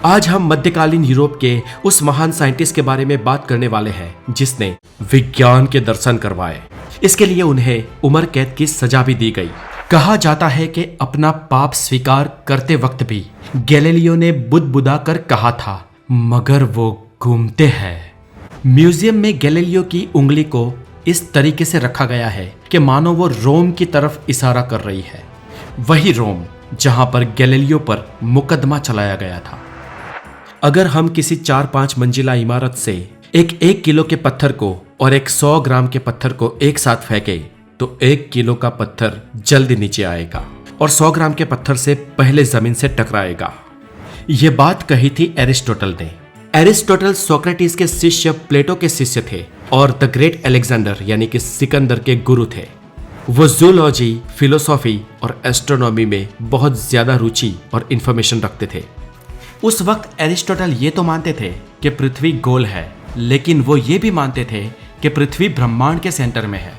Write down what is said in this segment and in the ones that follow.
आज हम मध्यकालीन यूरोप के उस महान साइंटिस्ट के बारे में बात करने वाले हैं जिसने विज्ञान के दर्शन करवाए। इसके लिए उन्हें उम्र कैद की सजा भी दी गई। कहा जाता है कि अपना पाप स्वीकार करते वक्त भी गैलीलियो ने बुदबुदा कर कहा था, मगर वो घूमते हैं। म्यूजियम में गैलीलियो की उंगली को इस तरीके से रखा गया है कि मानो वो रोम की तरफ इशारा कर रही है, वही रोम जहां पर गैलीलियो पर मुकदमा चलाया गया था। अगर हम किसी 4-5 मंजिला इमारत से एक 1 किलो के पत्थर को और एक 100 ग्राम के पत्थर को एक साथ फेंके तो 1 किलो का पत्थर जल्दी नीचे आएगा और 100 ग्राम के पत्थर से पहले जमीन से टकराएगा। ये बात कही थी एरिस्टोटल ने। एरिस्टोटल सोक्रेटिस के शिष्य प्लेटो के शिष्य थे और द ग्रेट अलेक्जेंडर यानी कि सिकंदर के गुरु थे। वो जूलॉजी, फिलोसॉफी और एस्ट्रोनॉमी में बहुत ज्यादा रुचि और इंफॉर्मेशन रखते थे। उस वक्त एरिस्टोटल ये तो मानते थे कि पृथ्वी गोल है, लेकिन वो ये भी मानते थे कि पृथ्वी ब्रह्मांड के सेंटर में है।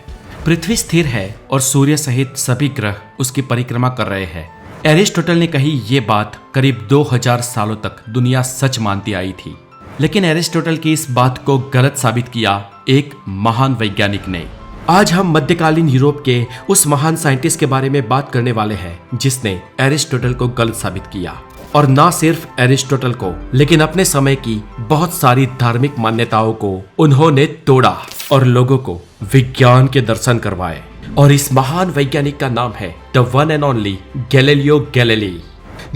पृथ्वी स्थिर है और सूर्य सहित सभी ग्रह उसकी परिक्रमा कर रहे हैं। एरिस्टोटल ने कही ये बात करीब 2000 सालों तक दुनिया सच मानती आई थी, लेकिन एरिस्टोटल की इस बात को गलत साबित किया एक महान वैज्ञानिक ने। आज हम मध्यकालीन यूरोप के उस महान साइंटिस्ट के बारे में बात करने वाले हैं जिसने एरिस्टोटल को गलत साबित किया, और ना सिर्फ एरिस्टोटल को लेकिन अपने समय की बहुत सारी धार्मिक मान्यताओं को उन्होंने तोड़ा और लोगों को विज्ञान के दर्शन करवाए। और इस महान वैज्ञानिक का नाम है the one and only Galileo Galilei,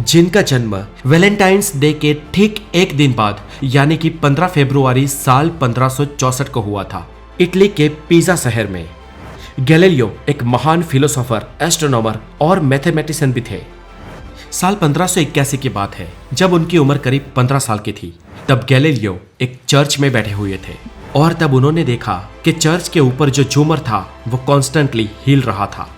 जिनका जन्म वैलेंटाइंस डे के ठीक एक दिन बाद यानी कि 15 फरवरी साल 1564 को हुआ था, इटली के पिसा शहर में। गैलीलियो एक महान फिलोसोफर, एस्ट्रोनॉमर और मैथमेटिशियन भी थे। साल 1581 की बात है, जब उनकी उम्र करीब 15 साल की थी। तब गैलीलियो एक चर्च में बैठे हुए थे और तब उन्होंने देखा कि चर्च के ऊपर जो झूमर था वो कॉन्स्टेंटली हिल रहा था।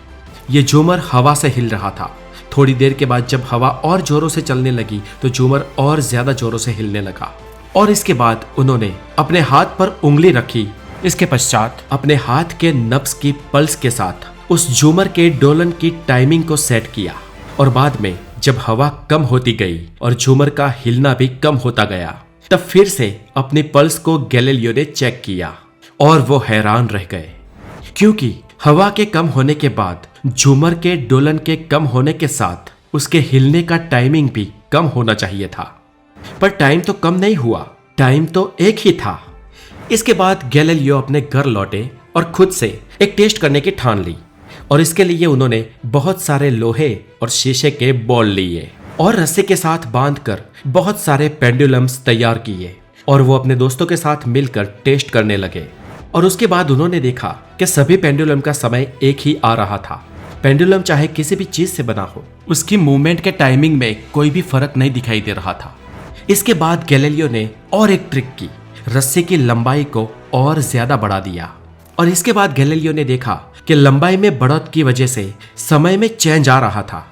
ये झूमर हवा से हिल रहा था। थोड़ी देर के बाद जब हवा और जोरों से चलने लगी तो झूमर और ज्यादा जोरों से हिलने लगा, और इसके बाद उन्होंने अपने हाथ पर उंगली रखी। इसके पश्चात अपने हाथ के नब्ज की पल्स के साथ उस झूमर के डोलन की टाइमिंग को सेट किया, और बाद में जब हवा कम होती गई और झूमर का हिलना भी कम होता गया, तब फिर से अपनी पल्स को गैलीलियो ने चेक किया और वो हैरान रह गए, क्योंकि हवा के कम होने के बाद झूमर के डोलन के कम होने के साथ उसके हिलने का टाइमिंग भी कम होना चाहिए था। पर टाइम तो कम नहीं हुआ, टाइम तो एक ही था। इसके बाद गैलीलियो अपने घर लौटे और खुद से एक टेस्ट करने की ठान ली, और इसके लिए उन्होंने बहुत सारे लोहे और शीशे के बॉल लिए और रस्सी के साथ बांधकर बहुत सारे पेंडुलम्स तैयार किए, और वो अपने दोस्तों के साथ मिलकर टेस्ट करने लगे। और उसके बाद उन्होंने देखा कि सभी पेंडुलम का समय एक ही आ रहा था। पेंडुलम चाहे किसी भी चीज से बना हो, उसकी मूवमेंट के टाइमिंग में कोई भी फर्क नहीं दिखाई दे रहा था। इसके बाद गैलीलियो ने और एक ट्रिक की, रस्सी की लंबाई को और ज्यादा बढ़ा दिया, और इसके बाद गैलीलियो ने देखा कि लंबाई में बढ़ोतरी की वजह से समय में चेंज आ रहा था।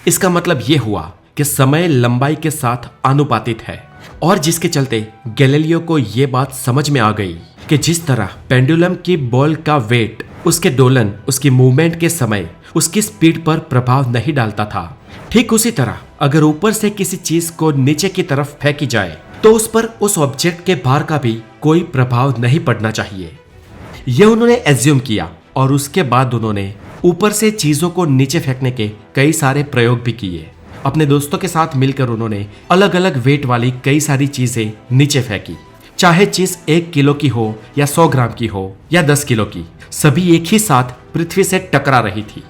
इसका मतलब यह हुआ कि समय लंबाई के साथ आनुपातिक है, और जिसके चलते गैलीलियो को यह बात समझ में आ गई कि जिस तरह पेंडुलम की बॉल का वेट उसके डोलन, उसकी मूवमेंट के समय उसकी स्पीड पर प्रभाव नहीं डालता था, ठीक उसी तरह अगर ऊपर से किसी चीज को नीचे की तरफ फेंकी जाए तो उस पर उस ऑब्जेक्ट के भार का भी कोई प्रभाव नहीं पड़ना चाहिए। यह उन्होंने एज्यूम किया, और उसके बाद उन्होंने ऊपर से चीजों को नीचे फेंकने के कई सारे प्रयोग भी किए। अपने दोस्तों के साथ मिलकर उन्होंने अलग अलग वेट वाली कई सारी चीजें नीचे फेंकी, चाहे चीज 1 किलो की हो या 100 ग्राम की हो या 10 किलो की, सभी एक ही साथ पृथ्वी से टकरा रही थी।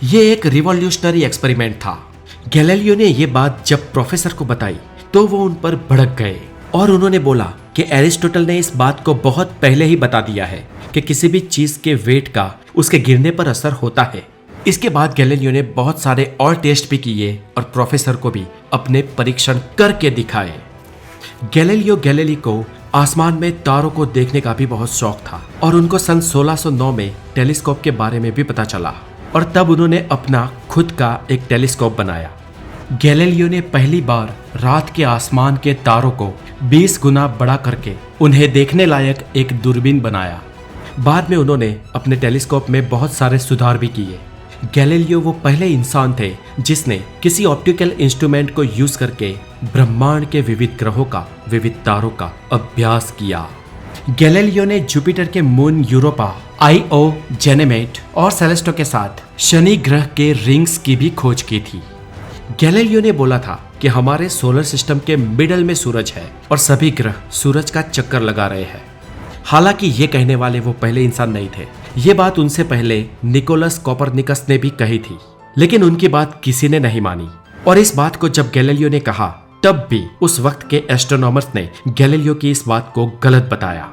ये एक रिवॉल्यूशनरी एक्सपेरिमेंट था। गैलीलियो ने यह बात जब प्रोफेसर को बताई तो वो उन पर भड़क गए, और उन्होंने बोला कि एरिस्टोटल ने इस बात को बहुत पहले ही बता दिया है कि किसी भी चीज के वेट का उसके गिरने पर असर होता है। इसके बाद गैलीलियो ने बहुत सारे और टेस्ट भी किए और प्रोफेसर को भी अपने परीक्षण करके दिखाए। गैलीलियो गैलीली को आसमान में तारों को देखने का भी बहुत शौक था, और उनको सन 1609 में टेलीस्कोप के बारे में भी पता चला, और तब उन्होंने अपना खुद का एक टेलीस्कोप बनाया। गैलीलियो ने पहली बार रात के आसमान के तारों को 20 गुना बड़ा करके उन्हें देखने लायक एक दूरबीन बनाया। बाद में उन्होंने अपने टेलीस्कोप में बहुत सारे सुधार भी किए, गैलीलियो वो पहले इंसान थे जिसने किसी ऑप्टिकल इंस्ट्रूमेंट को यूज करके ब्रह्मांड के विविध ग्रहों का, विविध तारों का अभ्यास किया। गैलीलियो ने जुपिटर के मून यूरोपा, आईओ, जेनेमेट और सेलेस्टो के साथ शनि ग्रह के रिंग्स की भी खोज की थी। गैलीलियो ने बोला था कि हमारे सोलर सिस्टम के मिडल में सूरज है और सभी ग्रह सूरज का चक्कर लगा रहे हैं। हालांकि ये कहने वाले वो पहले इंसान नहीं थे। ये बात उनसे पहले निकोलस कोपरनिकस ने भी कही थी, लेकिन उनकी बात किसी ने नहीं मानी। और इस बात को जब गैलीलियो ने कहा, तब भी उस वक्त के एस्ट्रोनॉमर्स ने गैलीलियो की इस बात को गलत बताया।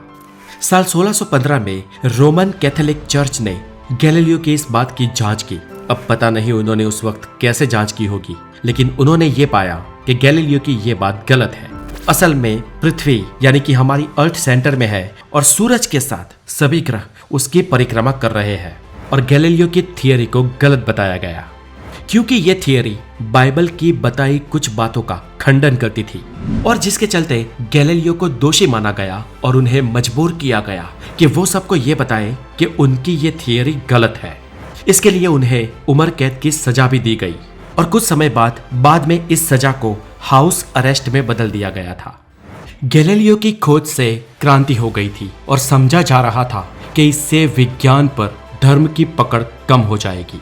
साल 1615 में रोमन कैथोलिक चर्च ने गैलीलियो की इस बात की जांच की। अब पता नहीं उन्होंने उस वक्त कैसे जांच की होगी, लेकिन उन्होंने ये पाया कि गैलीलियो की ये बात गलत है। असल में पृथ्वी यानी कि हमारी अर्थ सेंटर में है और सूरज के साथ सभी ग्रह उसकी परिक्रमा कर रहे हैं। और गैलीलियो की थियरी को गलत बताया गया, क्योंकि ये थियरी बाइबल की बताई कुछ बातों का खंडन करती थी और जिसके चलते गैलीलियो को दोषी माना गया और उन्हें मजबूर किया गया कि वो सबको ये बताएं कि उनकी ये थियरी गलत है। इसके लिए उन्हें उम्र कैद की सजा भी दी गई और कुछ समय बाद में इस सजा को हाउस अरेस्ट में बदल दिया गया था। गैलीलियो की खोज से क्रांति हो गई थी और समझा जा रहा था कि इससे विज्ञान पर धर्म की पकड़ कम हो जाएगी।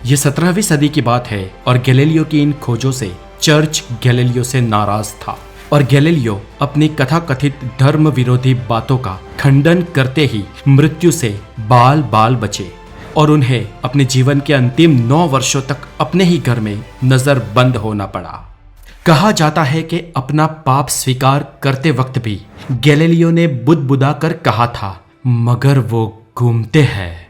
ये 17वीं सदी की बात है और गैलीलियो की इन खोजों से चर्च गैलीलियो से नाराज था और गैलीलियो अपनी कथाकथित धर्म विरोधी बातों का खंडन करते ही मृत्यु से बाल बाल बचे और उन्हें अपने जीवन के अंतिम 9 वर्षों तक अपने ही घर में नजरबंद होना पड़ा। कहा जाता है कि अपना पाप स्वीकार करते वक्त भी गैलीलियो ने बुदबुदा कर कहा था, मगर वो घूमते हैं।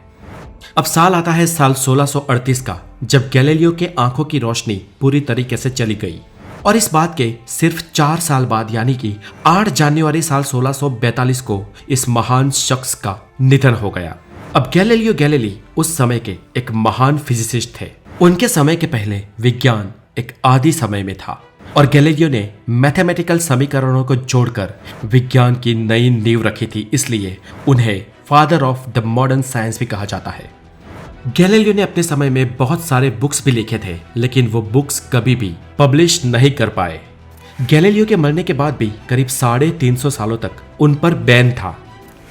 अब साल आता है साल 1638 का, जब गैलीलियो के आंखों की रोशनी पूरी तरीके से चली गई और इस बात के सिर्फ 4 साल बाद यानी कि 8 जनवरी साल 1642 को इस महान शख्स का निधन हो गया। अब गैलीलियो गैलीली उस समय के एक महान फिजिसिस्ट थे। उनके समय के पहले विज्ञान एक आदि समय में था और गैलीलियो ने मैथमेटिकल समीकरणों को जोड़कर विज्ञान की नई नींव रखी थी, इसलिए उन्हें father of the modern science भी कहा जाता है। गैलीलियो ने अपने समय में बहुत सारे बुक्स भी लिखे थे, लेकिन वो बुक्स कभी भी पब्लिश नहीं कर पाए। गैलीलियो के मरने के बाद भी करीब 350 सालों तक उन पर बैन था।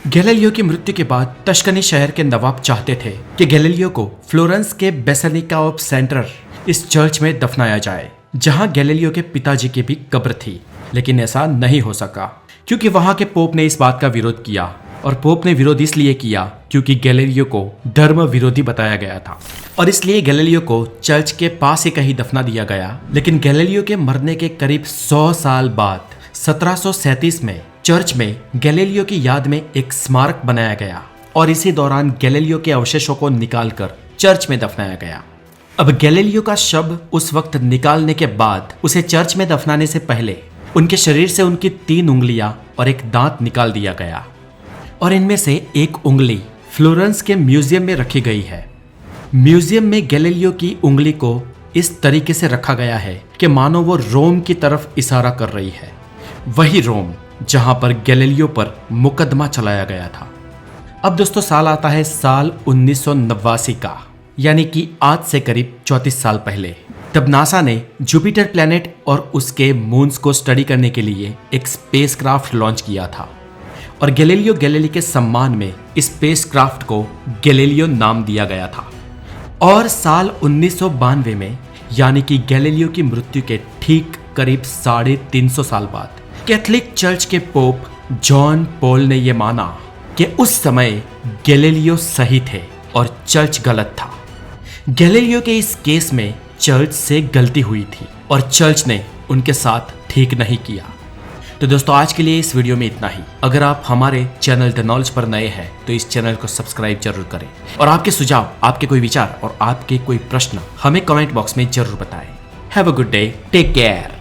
गैलीलियो की मृत्यु के बाद टस्कनी शहर के नवाब चाहते थे कि गैलीलियो को फ्लोरेंस के बेसिलिका ऑफ सेंटर इस चर्च में दफनाया जाए, जहां गैलीलियो के पिताजी की भी कब्र थी। लेकिन ऐसा नहीं हो सका क्योंकि वहां के पोप ने इस बात का विरोध किया और पोप ने विरोध इसलिए किया क्योंकि गैलीलियो को धर्म विरोधी बताया गया था और इसलिए गैलीलियो को चर्च के पास ही कहीं दफना दिया गया। लेकिन गैलीलियो के मरने के करीब 100 साल बाद 1737 में चर्च में गैलीलियो की याद में एक स्मारक बनाया गया और इसी दौरान गैलीलियो के अवशेषों को निकालकर चर्च में दफनाया गया। अब गैलीलियो का शव उस वक्त निकालने के बाद उसे चर्च में दफनाने से पहले उनके शरीर से उनकी 3 उंगलियां और एक दांत निकाल दिया गया और इनमें से एक उंगली फ्लोरेंस के म्यूजियम में रखी गई है। म्यूजियम में गैलीलियो की उंगली को इस तरीके से रखा गया है कि मानो वो रोम की तरफ इशारा कर रही है, वही रोम जहां पर गैलीलियो पर मुकदमा चलाया गया था। अब दोस्तों साल आता है साल 1989 का, यानी कि आज से करीब 34 साल पहले। तब नासा ने जुपिटर प्लैनेट और उसके मून्स को स्टडी करने के लिए एक स्पेसक्राफ्ट लॉन्च किया था और गैलीलियो गैलीली के सम्मान में इस स्पेसक्राफ्ट को गैलीलियो नाम दिया गया था। और साल 1992 में यानी कि गैलीलियो की मृत्यु के ठीक करीब 350 साल बाद कैथोलिक चर्च के पोप जॉन पॉल ने यह माना कि उस समय गैलीलियो सही थे और चर्च गलत था। गैलीलियो के इस केस में चर्च से गलती हुई थी और चर्च ने उनके साथ ठीक नहीं किया। तो दोस्तों आज के लिए इस वीडियो में इतना ही। अगर आप हमारे चैनल द नॉलेज पर नए हैं तो इस चैनल को सब्सक्राइब जरूर करें और आपके सुझाव, आपके कोई विचार और आपके कोई प्रश्न हमें कमेंट बॉक्स में जरूर बताएं। Have a good day, take care.